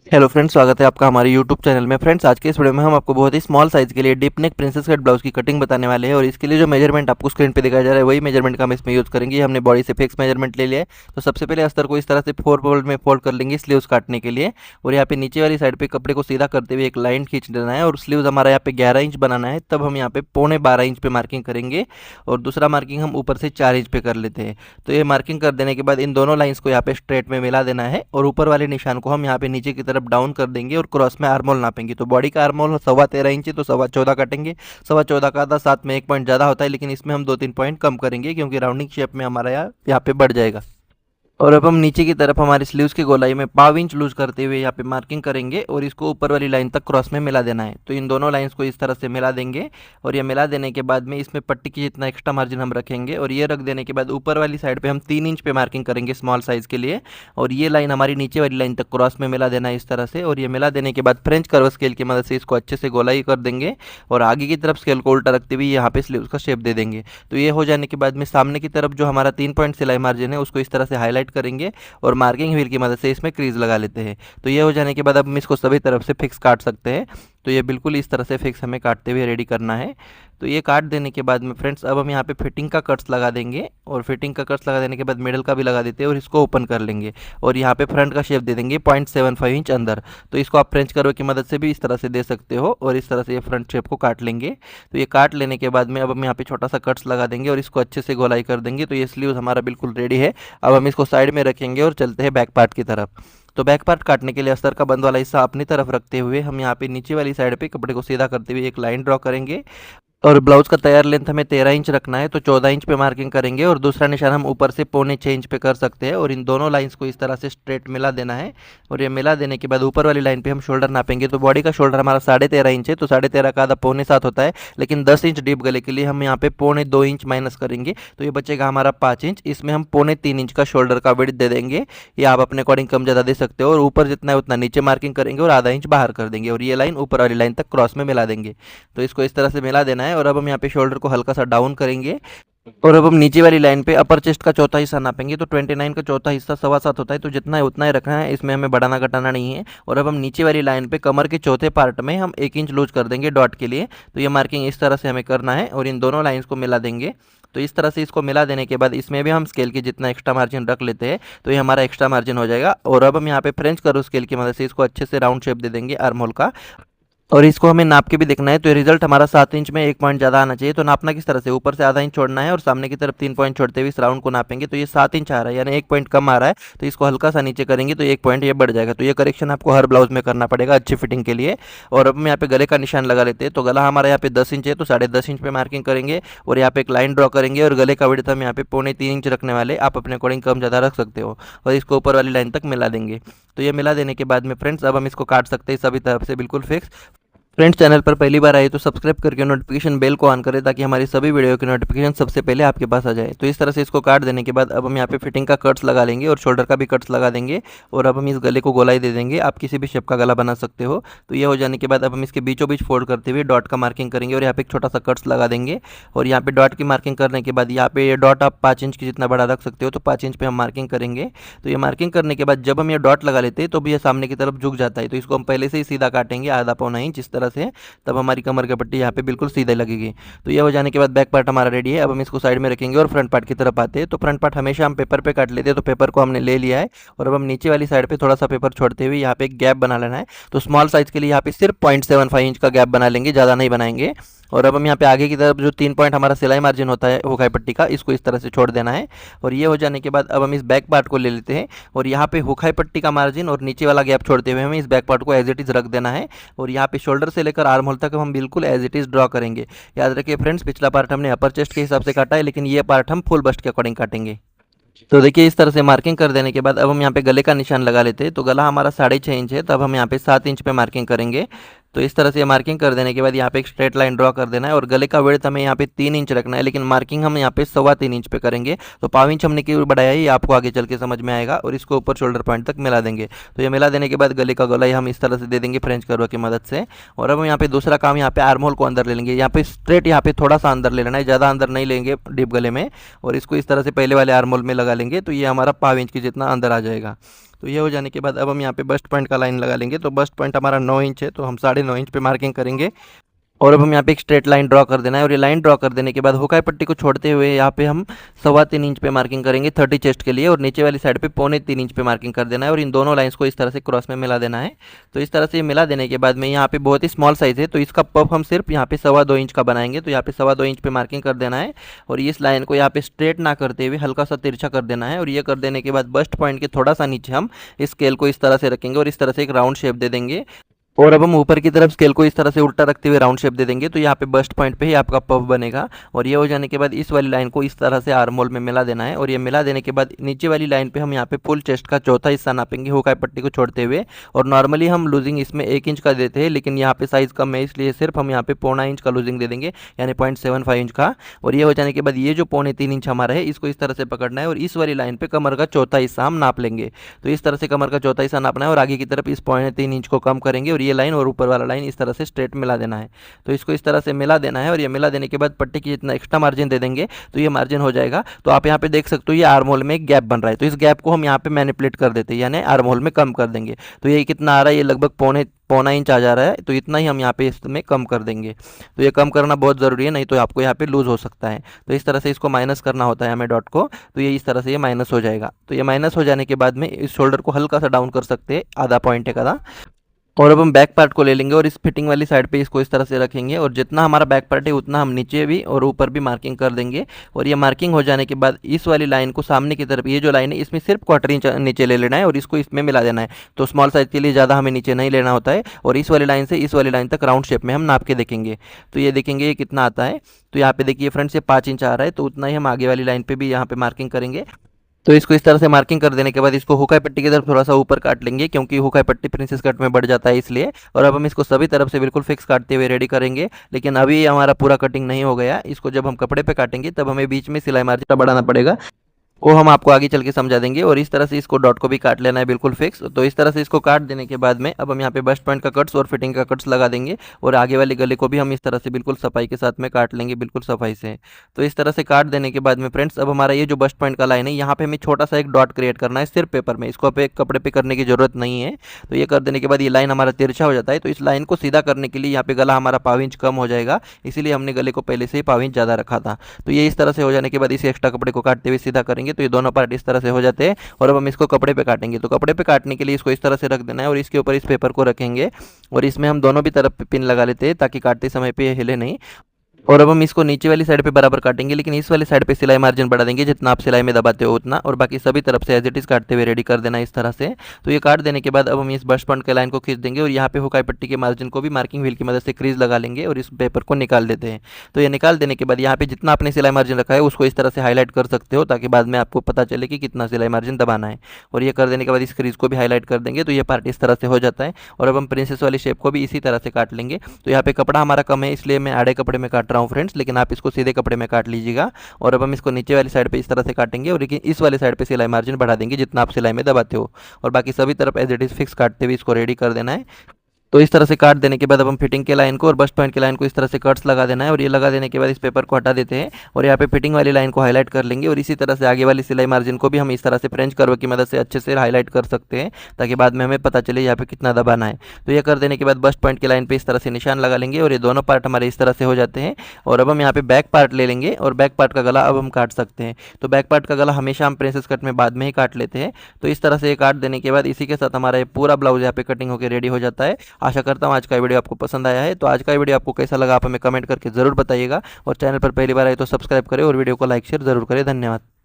Hello friends, स्वागत है आपका हमारे यूट्यूब चैनल में। फ्रेंड्स, आज के इस वीडियो में हम आपको बहुत ही स्मॉल साइज़ के लिए deep neck princess cut blouse की कटिंग बताने वाले हैं। और इसके लिए जो मेजरमेंट आपको स्क्रीन पे दिखाया जा रहा है वही मेजरमेंट का हम इसमें यूज़ करेंगे। हमने बॉडी से फिक्स मेजरमेंट ले लिया है। तो सबसे पहले अस्तर को इस तरह से 4 फोल्ड में फोल्ड कर लेंगे स्लीव्स काटने के लिए। और यहाँ पे नीचे वाली साइड पे कपड़े को सीधा करते हुए एक लाइन खींच देना है। और स्लीव्स हमारा यहाँ पे 11 इंच बनाना है, तब हम यहाँ पे पौने 12 इंच पे मार्किंग करेंगे। और दूसरा मार्किंग हम ऊपर से 4 इंच पे कर लेते हैं। तो ये मार्किंग कर देने के बाद इन दोनों लाइंस को यहाँ पे स्ट्रेट में मिला देना है। और ऊपर वाले निशान को हम यहाँ पे नीचे की तरफ डाउन कर देंगे और क्रॉस में आर्मोल नापेंगे। तो बॉडी का आर्मोल 13.25 इंच है, तो 14.25 काटेंगे। 14.25 का आधा, साथ में एक पॉइंट ज़्यादा होता है, लेकिन इसमें हम 2-3 पॉइंट कम करेंगे क्योंकि राउंडिंग शेप में हमारा यहाँ पे बढ़ जाएगा। और अब हम नीचे की तरफ हमारी स्लीव्स की गोलाई में 1/2 इंच लूज करते हुए यहाँ पे मार्किंग करेंगे और इसको ऊपर वाली लाइन तक क्रॉस में मिला देना है। तो इन दोनों लाइंस को इस तरह से मिला देंगे। और ये मिला देने के बाद में इसमें पट्टी की जितना एक्स्ट्रा मार्जिन हम रखेंगे। और ये रख देने के बाद ऊपर वाली साइड पे हम 3 इंच पे मार्किंग करेंगे स्मॉल साइज़ के लिए। और ये लाइन हमारी नीचे वाली लाइन तक क्रॉस में मिला देना है इस तरह से। और ये मिला देने के बाद फ्रेंच कर्व स्केल की मदद से इसको अच्छे से गोलाई कर देंगे। और आगे की तरफ स्केल को उल्टा रखते हुए यहाँ पे स्लीव्स का शेप दे देंगे। तो ये हो जाने के बाद में सामने की तरफ जो हमारा 3 पॉइंट सिलाई मार्जिन है उसको इस तरह से हाईलाइट करेंगे और मार्किंग व्हील की मदद से इसमें क्रीज लगा लेते हैं। तो ये हो जाने के बाद अब हम इसको सभी तरफ से फिक्स काट सकते हैं। तो ये बिल्कुल इस तरह से फिक्स हमें काटते हुए रेडी करना है। तो ये काट देने के बाद में फ्रेंड्स अब हम यहाँ पे फिटिंग का कट्स लगा देंगे। और फिटिंग का कट्स लगा देने के बाद मिडल का भी लगा देते हैं और इसको ओपन कर लेंगे। और यहाँ पे फ्रंट का शेप दे देंगे 0.75 इंच अंदर। तो इसको आप फ्रेंच कर्व की मदद से भी इस तरह से दे सकते हो और इस तरह से ये फ्रंट शेप को काट लेंगे। तो ये काट लेने के बाद में अब हम यहाँ पे छोटा सा कट्स लगा देंगे और इसको अच्छे से गोलाई कर देंगे। तो ये स्लीव्स हमारा बिल्कुल रेडी है। अब हम इसको साइड में रखेंगे और चलते हैं बैक पार्ट की तरफ। तो बैक पार्ट काटने के लिए अस्तर का बंद वाला हिस्सा अपनी तरफ रखते हुए हम यहाँ पे नीचे वाली साइड पे कपड़े को सीधा करते हुए एक लाइन ड्रॉ करेंगे। और ब्लाउज का तैयार लेंथ हमें 13 इंच रखना है, तो 14 इंच पे मार्किंग करेंगे। और दूसरा निशान हम ऊपर से 0.25 इंच पे कर सकते हैं। और इन दोनों लाइंस को इस तरह से स्ट्रेट मिला देना है। और ये मिला देने के बाद ऊपर वाली लाइन पे हम शोल्डर नापेंगे। तो बॉडी का शोल्डर हमारा 13.5 इंच है, तो 13.5 का आधा 0.7 होता है। लेकिन 10 इंच डीप गले के लिए हम यहाँ पे 0.2 इंच माइनस करेंगे। तो ये बचेगा हमारा 5 इंच। इसमें हम 0.3 इंच का शोल्डर का विड्थ दे देंगे। ये आप अपने अकॉर्डिंग कम ज़्यादा दे सकते हो। और ऊपर जितना है उतना नीचे मार्किंग करेंगे और आधा इंच बाहर कर देंगे। और ये लाइन ऊपर वाली लाइन तक क्रॉस में मिला देंगे। तो इसको इस तरह से मिला देना है। और अब हम यहाँ पे शोल्डर को हल्का सा डाउन करेंगे। और अब हम नीचे वाली लाइन पे अपर चेस्ट का चौथा हिस्सा नापेंगे। तो 29 का चौथा हिस्सा 7.25 होता है, तो जितना है उतना ही रखना है, इसमें हमें बढ़ाना घटाना नहीं है। और अब हम नीचे वाली लाइन पे कमर के चौथे पार्ट में हम 1 इंच लूज कर देंगे डॉट के लिए। तो ये मार्किंग इस तरह से हमें करना है और इन दोनों लाइंस को मिला देंगे। तो इस तरह से इसको मिला देने के बाद इसमें भी हम स्केल की जितना एक्स्ट्रा मार्जिन रख लेते हैं, तो ये हमारा एक्स्ट्रा मार्जिन हो जाएगा। और अब हम यहाँ पे फ्रेंच कर्व स्केल की मदद से इसको अच्छे से राउंड शेप दे देंगे आर्म होल का। और इसको हमें नाप के भी देखना है। तो रिजल्ट हमारा 7 इंच में 1 पॉइंट ज़्यादा आना चाहिए। तो नापना किस तरह से, ऊपर से आधा इंच छोड़ना है और सामने की तरफ 3 पॉइंट छोड़ते हुए इस राउंड को नापेंगे। तो ये 7 इंच आ रहा है, यानी 1 पॉइंट कम आ रहा है। तो इसको हल्का सा नीचे करेंगे तो 1 पॉइंट ये बढ़ जाएगा। तो ये करेक्शन आपको हर ब्लाउज में करना पड़ेगा अच्छी फिटिंग के लिए। और अब हम यहाँ पे गले का निशान लगा लेते हैं। तो गला हमारा यहाँ पे 10 इंच है, तो 10.5 इंच पे मार्किंग करेंगे। और यहाँ पे एक लाइन ड्रॉ करेंगे और गले का विड्थ हम यहाँ पे 0.3 इंच रखने वाले, आप अपने अकॉर्डिंग कम ज़्यादा रख सकते हो। और इसको ऊपर वाली लाइन तक मिला देंगे। तो ये मिला देने के बाद में फ्रेंड्स अब हम इसको काट सकते हैं सभी तरफ से बिल्कुल फिक्स। फ्रेंड्स, चैनल पर पहली बार आए तो सब्सक्राइब करके नोटिफिकेशन बेल को ऑन करें ताकि हमारी सभी वीडियो की नोटिफिकेशन सबसे पहले आपके पास आ जाए। तो इस तरह से इसको काट देने के बाद अब हम यहाँ पे फिटिंग का कट्स लगा लेंगे और शोल्डर का भी कट्स लगा देंगे। और अब हम इस गले को गोलाई दे देंगे, आप किसी भी शेप का गला बना सकते हो। तो ये हो जाने के बाद अब हम इसके बीचों बीच फोल्ड करते हुए डॉट का मार्किंग करेंगे और यहाँ पे एक छोटा सा कट्स लगा देंगे। और यहाँ पे डॉट की मार्किंग करने के बाद यहाँ पे ये डॉट आप 5 इंच की जितना बड़ा रख सकते हो, तो 5 इंच पे हम मार्किंग करेंगे। तो ये मार्किंग करने के बाद जब हम ये डॉट लगा लेते हैं तो भी ये सामने की तरफ झुक जाता है। तो इसको हम पहले से ही सीधा काटेंगे आधा पौना इंच इस तरह से, तब हमारी कमर की पट्टी यहाँ पे बिल्कुल सीधे लगेगी। तो ये हो जाने के बाद बैक पार्ट हमारा रेडी है। अब हम इसको साइड में रखेंगे और फ्रंट पार्ट की तरफ आते हैं। तो फ्रंट पार्ट हमेशा हम पेपर पे काट लेते हैं, तो पेपर को हमने ले लिया है। और अब हम नीचे वाली साइड पे थोड़ा सा पेपर छोड़ते हुए यहाँ पे एक गैप बना लेना है। तो स्मॉल साइज के लिए यहाँ पे सिर्फ 0.75 इंच का गैप बना लेंगे, ज़्यादा नहीं बनाएंगे। और अब हम यहाँ पे आगे की तरफ जो 3 पॉइंट हमारा सिलाई मार्जिन होता है हुकाई पट्टी का, इसको इस तरह से छोड़ देना है। और ये हो जाने के बाद अब हम इस बैक पार्ट को ले लेते हैं और यहाँ पे हुकाई पट्टी का मार्जिन और नीचे वाला गैप छोड़ते हुए हमें इस बैक पार्ट को एज इट इज़ रख देना है। और यहाँ पे शोल्डर से लेकर आर्म होल तक हम बिल्कुल एज इट इज़ ड्रॉ करेंगे। याद रखिए फ्रेंड्स, पिछला पार्ट हमने अपर चेस्ट के हिसाब से काटा है, लेकिन ये पार्ट हम फुल बस्ट के अकॉर्डिंग काटेंगे। तो देखिए इस तरह से मार्किंग कर देने के बाद अब हम यहाँ पे गले का निशान लगा लेते हैं। तो गला हमारा 6.5 इंच है, तब हम यहाँ पे 7 इंच पे मार्किंग करेंगे। तो इस तरह से मार्किंग कर देने के बाद यहाँ पे एक स्ट्रेट लाइन ड्रॉ कर देना है। और गले का विड्थ हमें यहाँ पे 3 इंच रखना है, लेकिन मार्किंग हम यहाँ पे 3.25 इंच पे करेंगे। तो 1/2 इंच हमने क्यों बढ़ाया है ये आपको आगे चल के समझ में आएगा। और इसको ऊपर शोल्डर पॉइंट तक मिला देंगे। तो ये मिला देने के बाद गले का गोलाई हम इस तरह से दे देंगे फ्रेंच कर्व की मदद से। और अब यहाँ पे दूसरा काम, यहाँ पे आर्म होल को अंदर ले लेंगे। यहाँ पे स्ट्रेट यहाँ पे थोड़ा सा अंदर ले लेना है, ज़्यादा अंदर नहीं लेंगे डीप गले में। और इसको इस तरह से पहले वाले आर्म होल में लगा लेंगे। तो ये हमारा 1/2 इंच की जितना अंदर आ जाएगा। तो ये हो जाने के बाद अब हम यहाँ पे बस्ट पॉइंट का लाइन लगा लेंगे। तो बस्ट पॉइंट हमारा 9 इंच है, तो हम 9.5 इंच पे मार्किंग करेंगे और अब हम यहाँ पे एक स्ट्रेट लाइन ड्रॉ कर देना है। और ये लाइन ड्रॉ कर देने के बाद हुकाई पट्टी को छोड़ते हुए यहाँ पे हम 3.25 इंच पे मार्किंग करेंगे 30 चेस्ट के लिए, और नीचे वाली साइड पे 3.25 इंच पे मार्किंग कर देना है और इन दोनों लाइंस को इस तरह से क्रॉस में मिला देना है। तो इस तरह से मिला देने के बाद में यहाँ पे बहुत ही स्मॉल साइज़ है, तो इसका पफ हम सिर्फ यहाँ पे 2.25 इंच का बनाएंगे। तो यहाँ पे 2.25 इंच पे मार्किंग कर देना है और इस लाइन को यहाँ पे स्ट्रेट ना करते हुए हल्का सा तिरछा कर देना है। और ये कर देने के बाद बस्ट पॉइंट के थोड़ा सा नीचे हम इस स्केल को इस तरह से रखेंगे और इस तरह से एक राउंड शेप दे देंगे। और अब हम ऊपर की तरफ स्केल को इस तरह से उल्टा रखते हुए राउंड शेप दे देंगे। तो यहाँ पे बस्ट पॉइंट पे ही आपका पफ बनेगा। और ये हो जाने के बाद इस वाली लाइन को इस तरह से आर्म होल में मिला देना है। और ये मिला देने के बाद नीचे वाली लाइन पे हम यहाँ पे फुल चेस्ट का चौथा हिस्सा नापेंगे हुकाई पट्टी को छोड़ते हुए। और नॉर्मली हम लूजिंग इसमें 1 इंच का देते हैं, लेकिन यहाँ पे साइज़ कम है इसलिए सिर्फ हम यहाँ पे 0.25 इंच का लूजिंग दे देंगे, यानी 0.75 इंच का। और ये हो जाने के बाद ये जो 3.25 इंच हमारा है इसको इस तरह से पकड़ना है और इस वाली लाइन पे कमर का चौथा हिस्सा हम नाप लेंगे। तो इस तरह से कमर का चौथा हिस्सा नापना है और आगे की तरफ इस 0.3 इंच को कम करेंगे और ये लाइन और ऊपर वाला लाइन इस तरह से स्ट्रेट मिला देना है। तो इसको इस तरह से मिला देना है और ये मिला देने के बाद पट्टी की जितना एक्स्ट्रा मार्जिन दे देंगे तो ये मार्जिन हो जाएगा। तो आप यहाँ पे देख सकते हो ये आर्म होल में एक गैप बन रहा है, तो इस गैप को हम यहाँ पे मैनिपुलेट कर देते हैं, यानी आर्म होल में कम कर देंगे। तो ये कितना आ रहा है, ये लगभग पौना इंच आ जा रहा है, तो इतना ही हम यहाँ पे इसमें कम कर देंगे। तो ये कम करना बहुत ज़रूरी है, नहीं तो आपको यहाँ पे लूज़ हो सकता है। तो इस तरह से इसको माइनस करना होता है हमें डॉट को, तो ये इस तरह से ये माइनस हो जाएगा। तो ये माइनस हो जाने के बाद में इस शोल्डर को हल्का सा डाउन कर सकते हैं, आधा पॉइंट एक आधा। और अब हम बैक पार्ट को ले लेंगे और इस फिटिंग वाली साइड पे इसको इस तरह से रखेंगे और जितना हमारा बैक पार्ट है उतना हम नीचे भी और ऊपर भी मार्किंग कर देंगे। और ये मार्किंग हो जाने के बाद इस वाली लाइन को सामने की तरफ, ये जो लाइन है इसमें सिर्फ 1/4 इंच नीचे ले लेना है और इसको इसमें मिला देना है। तो स्मॉल साइज़ के लिए ज़्यादा हमें नीचे नहीं लेना होता है। और इस वाली लाइन से इस वाली लाइन तक राउंड शेप में हम नाप के देखेंगे। तो ये देखेंगे ये कितना आता है। तो यहाँ पे देखिए फ्रंट से 5 इंच आ रहा है, तो उतना ही हम आगे वाली लाइन पे भी यहाँ पे मार्किंग करेंगे। तो इसको इस तरह से मार्किंग कर देने के बाद इसको हुकाई पट्टी की तरफ थोड़ा सा ऊपर काट लेंगे, क्योंकि हुकाई पट्टी प्रिंसेस कट में बढ़ जाता है इसलिए। और अब हम इसको सभी तरफ से बिल्कुल फिक्स काटते हुए रेडी करेंगे। लेकिन अभी हमारा पूरा कटिंग नहीं हो गया, इसको जब हम कपड़े पे काटेंगे तब हमें बीच में सिलाई मार्जिन बढ़ाना पड़ेगा, वो हम आपको आगे चल के समझा देंगे। और इस तरह से इसको डॉट को भी काट लेना है बिल्कुल फिक्स। तो इस तरह से इसको काट देने के बाद में अब हम यहाँ पे बस्ट पॉइंट का कट्स और फिटिंग का कट्स लगा देंगे और आगे वाले गले को भी हम इस तरह से बिल्कुल सफाई के साथ में काट लेंगे, बिल्कुल सफाई से। तो इस तरह से काट देने के बाद में फ्रेंड्स अब हमारा ये जो बस्ट पॉइंट का लाइन है यहाँ पे हमें छोटा सा एक डॉट क्रिएट करना है सिर्फ पेपर में, इसको पे कपड़े पे करने की जरूरत नहीं है। तो ये कर देने के बाद ये लाइन हमारा तिरछा हो जाता है। तो इस लाइन को सीधा करने के लिए यहाँ पे गला हमारा 1/4 इंच कम हो जाएगा, इसीलिए हमने गले को पहले से ही 1/4 इंच ज़्यादा रखा था। तो ये इस तरह से हो जाने के बाद इस एक्स्ट्रा कपड़े को काटते हुए सीधा करेंगे, तो ये दोनों पार्ट इस तरह से हो जाते हैं। और अब हम इसको कपड़े पे काटेंगे। तो कपड़े पे काटने के लिए इसको इस तरह से रख देना है और इसके ऊपर इस पेपर को रखेंगे और इसमें हम दोनों भी तरफ पिन लगा लेते हैं ताकि काटते समय पे ये हिले नहीं। और अब हम इसको नीचे वाली साइड पे बराबर काटेंगे, लेकिन इस वाली साइड पे सिलाई मार्जिन बढ़ा देंगे, जितना आप सिलाई में दबाते हो उतना। और बाकी सभी तरफ से एज इट इज़ काटते हुए रेडी कर देना इस तरह से। तो ये काट देने के बाद अब हम इस बस्ट पॉइंट के लाइन को खींच देंगे और यहाँ पे हुकाई पट्टी के मार्जिन को भी मार्किंग व्हील की मदद से क्रीज लगा लेंगे और इस पेपर को निकाल देते हैं। तो ये निकाल देने के बाद यहाँ पे जितना आपने सिलाई मार्जिन रखा है उसको इस तरह से हाईलाइट कर सकते हो, ताकि बाद में आपको पता चले कि कितना सिलाई मार्जिन दबाना है। और ये कर देने के बाद इस क्रीज को भी हाईलाइट कर देंगे, तो ये पार्ट इस तरह से हो जाता है। और अब हम प्रिंसेस वाली शेप को भी इसी तरह से काट लेंगे। तो यहाँ पे कपड़ा हमारा कम है इसलिए मैं आड़े कपड़े में काट रहा हूँ फ्रेंड्स, लेकिन आप इसको सीधे कपड़े में काट लीजिएगा। और अब हम इसको नीचे वाली साइड पे इस तरह से काटेंगे और लेकिन इस वाली साइड पे सिलाई मार्जिन बढ़ा देंगे जितना आप सिलाई में दबाते हो। और बाकी सभी तरफ एज इट इज फिक्स काटते हुए इसको रेडी कर देना है। तो इस तरह से काट देने के बाद अब हम फिटिंग के लाइन को और बस्ट पॉइंट के लाइन को इस तरह से कट्स लगा देना है। और ये लगा देने के बाद इस पेपर को हटा देते हैं और यहाँ पे फिटिंग वाली लाइन को हाईलाइट कर लेंगे। और इसी तरह से आगे वाली सिलाई मार्जिन को भी हम इस तरह से फ्रेंच कर्व की मदद से अच्छे से हाईलाइट कर सकते हैं, ताकि बाद में हमें पता चले यहाँ पे कितना दबाना है। तो ये कर देने के बाद बस्ट पॉइंट की लाइन पर इस तरह से निशान लगा लेंगे और ये दोनों पार्ट हमारे इस तरह से हो जाते हैं। और अब हम यहाँ पे बैक पार्ट ले लेंगे और बैक पार्ट का गला अब हम काट सकते हैं। तो बैक पार्ट का गला हमेशा हम प्रिंसेस कट में बाद में ही काट लेते हैं। तो इस तरह से ये काट देने के बाद इसी के साथ हमारा ये पूरा ब्लाउज यहाँ पे कटिंग होकर रेडी हो जाता है। आशा करता हूँ आज का वीडियो आपको पसंद आया है। तो आज का वीडियो आपको कैसा लगा आप हमें कमेंट करके जरूर बताइएगा। और चैनल पर पहली बार आए तो सब्सक्राइब करें और वीडियो को लाइक शेयर जरूर करें। धन्यवाद।